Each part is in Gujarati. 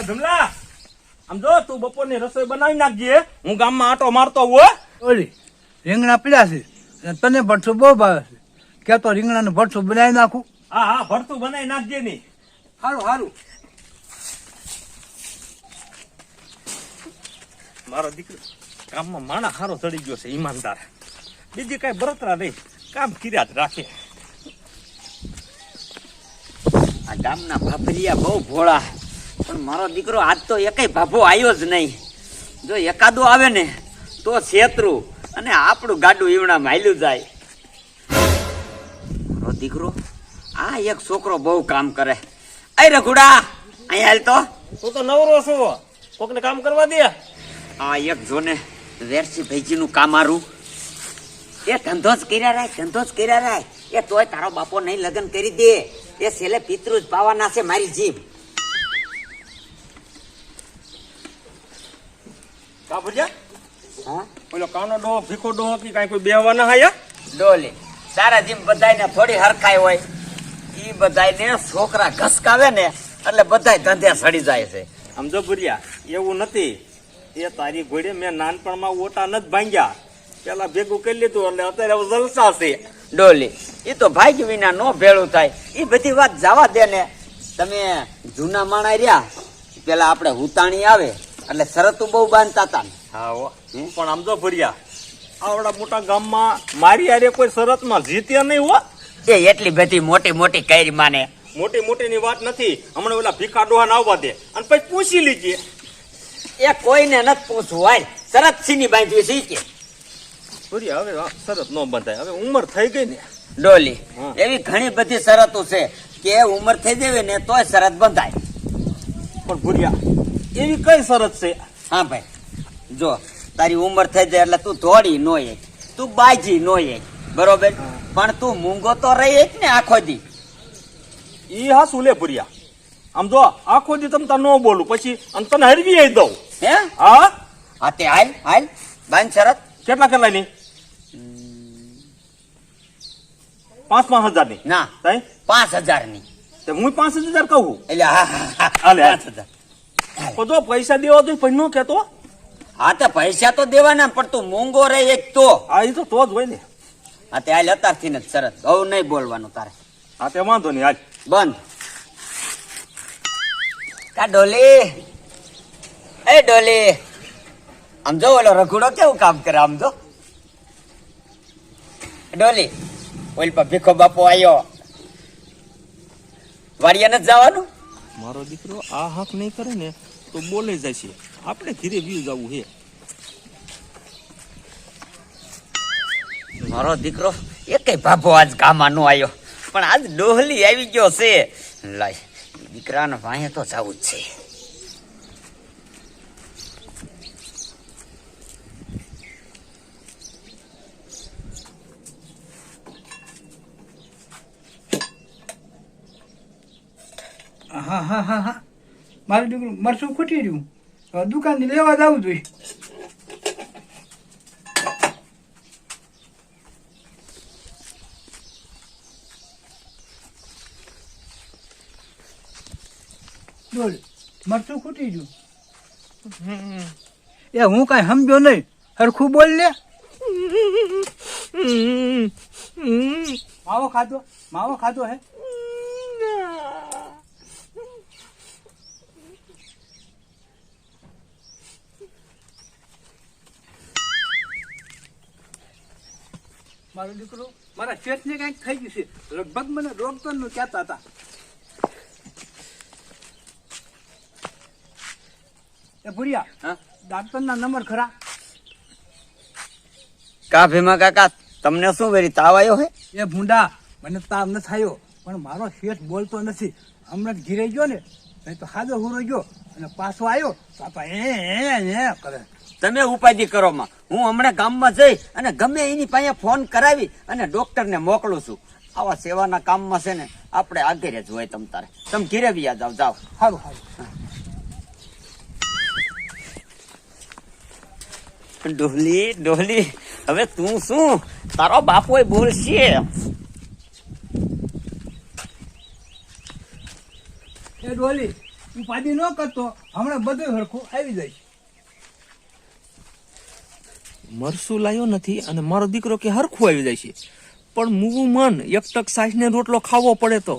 ધમલા આમ જો તું બપોરની રસોઈ બનાવી નાખજે, હું ગામમાં આટો મારતો હોય. ઓલી રીંગણા પીડ્યા છે અને તને ભરથું બહુ ભાવે છે, કે તો રીંગણાનું ભરથું બનાવી નાખું. હા હા ભરતું બનાવી નાખજે ની. સારું સારું. મારો દીકરો કામમાં માણા હારો ચડી ગયો છે, ઈમાનદાર. બીજી કઈ બરતરા નહીં, કામ કર્યા જ રાખે. આ ગામના ભાભરિયા બહુ ભોળા, પણ મારો દીકરો આજ તો એકેય ભાભો આવ્યો જ નહીં. જો એકાદો આવે ને તો છેતરું અને આપણું ગાડું ઈવડામાં હાલ્યું જાય. મારો દીકરો આ એક છોકરો બહુ કામ કરે. અય રઘુડા અહીંયા હાલ તો. તું તો નવરો છો, કોકને કામ કરવા દે. આ એક જોને વેરસી ભાઈજીનું કામ આરું. એ ધંધો જ કર્યા રાય, ધંધો જ કર્યા રાય. એ તોય તારો બાપો નહીં લગ્ન કરી દે. એ છેલ્લે પિતૃ જ પાવાના છે મારી જીભ. કા ભરજા હા ઓલો કાનો ડોહો ભીખો ડોહો કે કાંઈ કોઈ બેહવાના હાયા? ડોલે તારા જેમ બધાયને થોડી હરખાઈ હોય. ઈ બધાયને છોકરા ઘસકાવે ને એટલે બધાય ધંધે સડી જાય છે. આમ જો ભુરિયા એવું નથી, એ તારી ઘોડે મેં નાનપણમાં ઓટા નથી ભાંગ્યા, પેલા ભેગું કરી લીધું એટલે અત્યારે જલસા છે. ડોલી એ તો ભાગ્ય વિના નો ભેળું થાય. એ બધી વાત જવા દે ને. તમે જૂના માણા રહ્યા પેલા આપણે હુતાણી આવે એટલે શરતું બહુ બાંધતા હતા ને. હા હો. પણ આમ જો ભુરિયા આવડા મોટા ગામમાં મારી હારે કોઈ શરતમાં જીત્યા નહીં હો. એ એટલી બધી મોટી મોટી કઈ માને. મોટી મોટીની વાત નથી, હમણાં ઓલા ભીખા ડોહાને આવવા દે અને પછી પૂછી લીજે. એ કોઈને નથી પૂછવું. હાલ શરત સીની બાંધવી છે કે ભુરિયા હવે શરત ન બંધાય, હવે ઉંમર થઈ ગઈ ને. ડોલી હા. એવી ઘણી બધી શરતો છે કે ઉંમર થઈ દેવે ને તોય શરત બંધાય. પણ ભુરિયા એવી કઈ શરત છે? હા ભાઈ જો તારી ઉંમર થઈ જાય એટલે તું દોડી નો એક, તું બાજી નો એક, બરોબર, પણ તું મૂંગો તો રહી એક ને આખો દી. ઈ હા શું લે ભુરિયા, આમ જો આખો દી તમ તાર ન બોલું પછી અને તને હરવી આવી દઉં. હે હા હા તે હાલ હાલ બાંધ શરત. કેટલા કેટલા ની? 5,000 ની? ના તઈ 5,000 ની. તે હું 5,000 કહું. એટલે હા હા હા હાલે, હાલે. 5,000. તો જો પૈસા દેવા દો પછી ન કહેતો. હા તે પૈસા તો દેવાના પણ તું મૂંગો રહે એક તો. હા એ તો જ હોય ને. હા તે હાલ અત્યારથી ને જ શરત, બહુ નહીં બોલવાનું તારે. હા તે વાંધો નહીં, હાલ. બંધ. કા ડોલી એ ડોલી આમ જો ઓલો રઘુડો કેવું કામ કરે. આમ જો ડોલી ઓલ પર ભીખો બાપો આવ્યો. વાડિયા નથી જવાનું. મારો દીકરો આ હક નહીં કરે ને તો બોલે જાય છે, આપણે ધીરે વ્યુ જવું છે. મારો દીકરો એકેય ભાભો આજ ગામમાં નો આવ્યો, પણ આજ ડોહલી આવી ગયો છે. લાય દીકરાને વાંહે તો જવું જ છે. હા હા હા હા મારું દીકરું મરસું ખૂટી રહ્યું, હવે દુકાનથી લેવા જવું જોઈએ. બોલ મરસું ખૂટી રહ્યું. એ હું કઈ સમજો નહીં, હરખું બોલ ને. માવો ખાધો, માવો ખાધો હે? મારો દીકરો મારા શેઠને કઈક થઈ ગયું છે, લગભગ મને ડોક્ટર નું કહેતા હતા. એ ભુરિયા હા ડોક્ટર ના નંબર ખરા? કા ભીમા કાકા તમને શું વેરી તાવ આવ્યો હે? એ ભૂંડા મને તાવ ન થયો, પણ મારો શેઠ બોલતો નથી. હમણાં ઘીરે ગયો ને તો હાજો હુરો ગયો અને પાછો આવ્યો તો એ કરે. તમે ઉપાધિ કરો માં, હું હમણાં ગામમાં જઈ અને ગમે એની પાસે ફોન કરાવી અને ડોક્ટરને મોકલું છું. આવા સેવાના કામમાં છે ને આપણે આગળ જ હોય. તમ તારે તમે ઘીરે વ્યા જાવ. જાઓ. સારું સારું. ડોહલી ડોહલી હવે તું શું, તારો બાપો બોલશે. એ ડોલી ઉપાધિ ન કરતો, હમણાં બધું હરખું આવી જાય છે. મરસું લાયો નથી અને મારો દીકરો કે હરખું આવી જાય છે, પણ મૂવું મન એક ટક સાસને રોટલો ખાવો પડે તો,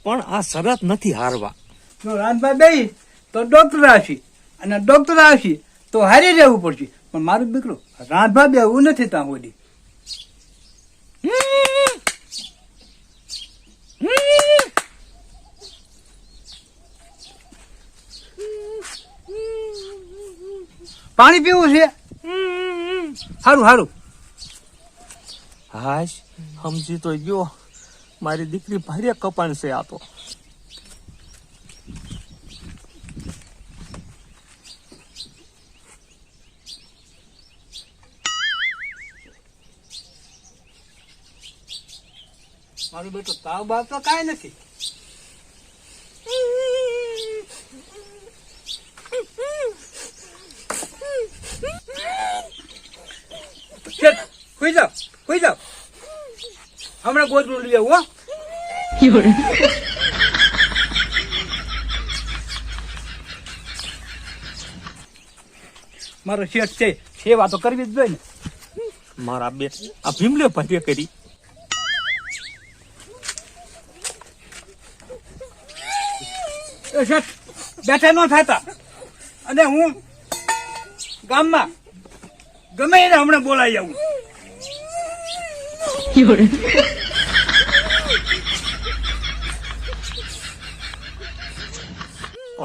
પણ આ શરત નથી હારવા. જો રાંધવા બેસી તો ડોક્ટર આવશે, અને ડોક્ટર આવશે તો હારી રહેવું પડશે. પણ મારું દીકરો રાંધવા બેવું નથી ત્યાં સુધી. પાણી પીવું છે? સારું સારું. હાશ સમજી તો ગયો, મારી દીકરી ભારે કપાણ છે આ તો. મારું બેટો તાવ બાવ તો કાંઈ નથી. સુઈ જાઓ, સુઈ જાઓ. હમણાં ગોદડું લઈ આવું. મારો શેઠ છે, સેવા તો કરવી જ જોઈએ ને. મારા બે આ ભીમલે ભારે કરી. એ શેઠ બેઠા ન થતા, અને હું ગામમાં ગમે એને હમણાં બોલાવી આવું.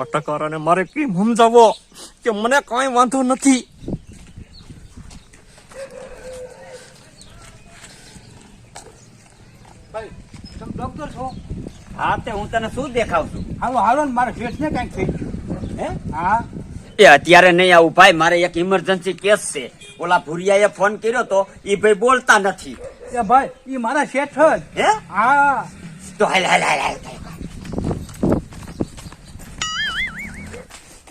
અટકારાને મારે કેમ સમજાવો કે મને કઈ વાંધો નથી. ભાઈ તમે ડોક્ટર છો? હા, તે હું તને શું દેખાવ છું? હાલો હાલો ને, મારા શેઠને કાંઈક થઈ ગયું. હે? હા એ અત્યારે નહીં આવું ભાઈ, મારે એક ઇમરજન્સી કેસ છે. ઓલા ભુરિયાએ ફોન કર્યો તો એ ભાઈ બોલતા નથી. એ ભાઈ એ મારા શેઠ જ. હે? હા તો હાલ હાલ હાલ હાલ.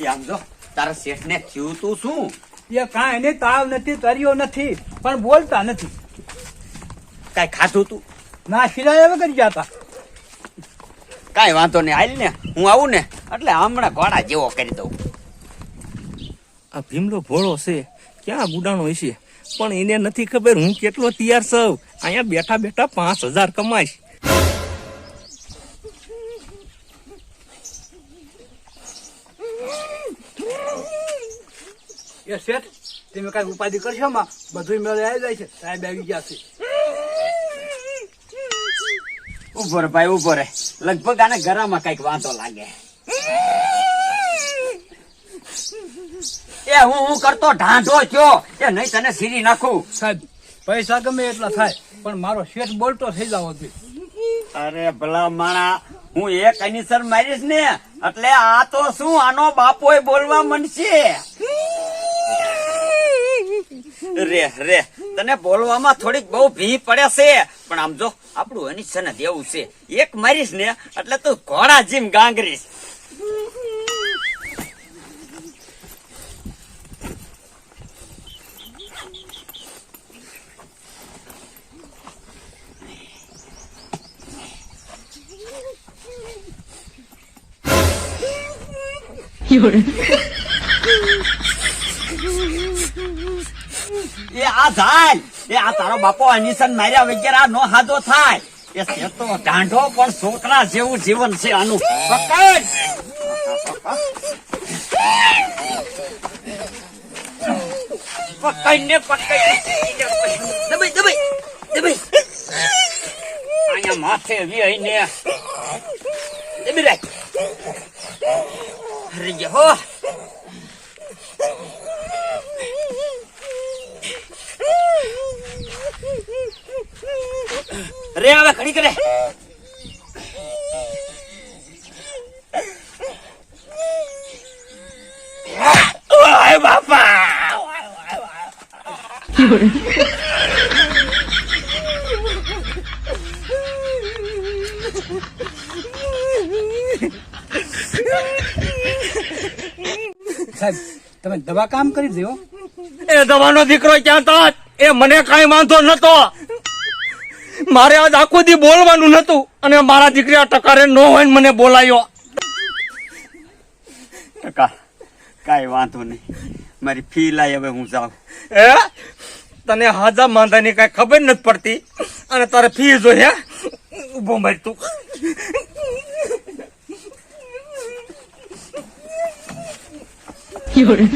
એ આમ જો, તારા શેઠને થયું તું શું? એ કાંઈ નહીં, તાવ નથી, તર્યો નથી, પણ બોલતા નથી. કાંઈ ખાધું તું? ના સિરાય વગર જતા. કાંઈ વાંધો નહીં, હાલ ને હું આવું ને એટલે હમણાં ઘોડા જેવો કરી દઉં. આ ભીમલો ભોળો છે, ક્યાં ગુડાણો હશે, પણ એને નથી ખબર હું કેટલો તૈયાર છું. અહીંયા બેઠા બેઠા 5000 કમાઈશ. એ શેઠ તમે કાંઈ ઉપાધિ કરશો માં, બધું મેળે આવી જાય છે. સાહેબ આવી ગયા છે. ઉભો રે ભાઈ, ઉભો રે. લગભગ આને ગરામાં કઈક વાંધો લાગે. એ હું કરતો ઢાંઢો થયો, એ નહીં તને સીરી નાખું. સાહેબ પૈસા ગમે એટલા થાય, પણ મારો શેઠ બોલતો થઈ જાવ જોઈએ. અરે ભલા માણા, હું એક અનિસર મારીશ ને એટલે આ તો શું, આનો બાપોય બોલવા માંડશે. રે રે, તને બોલવામાં થોડીક બહુ ભી પડે છે, પણ આમ જો આપણું અનિસર દેવું છે. એક મારીશ ને એટલે તું ઘોડા જીમ ગાંગરીશ. એ આ જાય, એ આ તારો બાપો અનિસન માર્યા વગેરે નો હાદો થાય. એ છે તો ઢાંઢો, પણ છોકરા જેવું જીવન છે આનું. પકડ પકડ દબાઈ દબાઈ દબાઈ અહીંયા માથે વી ને દબી રાખ. હરી હો, રે હવે ખડી કરે. બાપા સાહેબ તમે દવા કામ કરી દો. એ દવાનો દીકરો ક્યાં તો, એ મને કઈ વાંધો નતો. મારે આજ આખો દી બોલવાનું નતું, અને મારા દીકરી આ ટકારે ન હોય ને મને બોલાયો. કાંઈ વાંધો નહીં, મારી ફી લાય, હવે હું જાઉં. એ તને હાજા માંધાની કઈ ખબર નથી પડતી અને તારે ફી જોઈએ ઉભો મારી તું有人。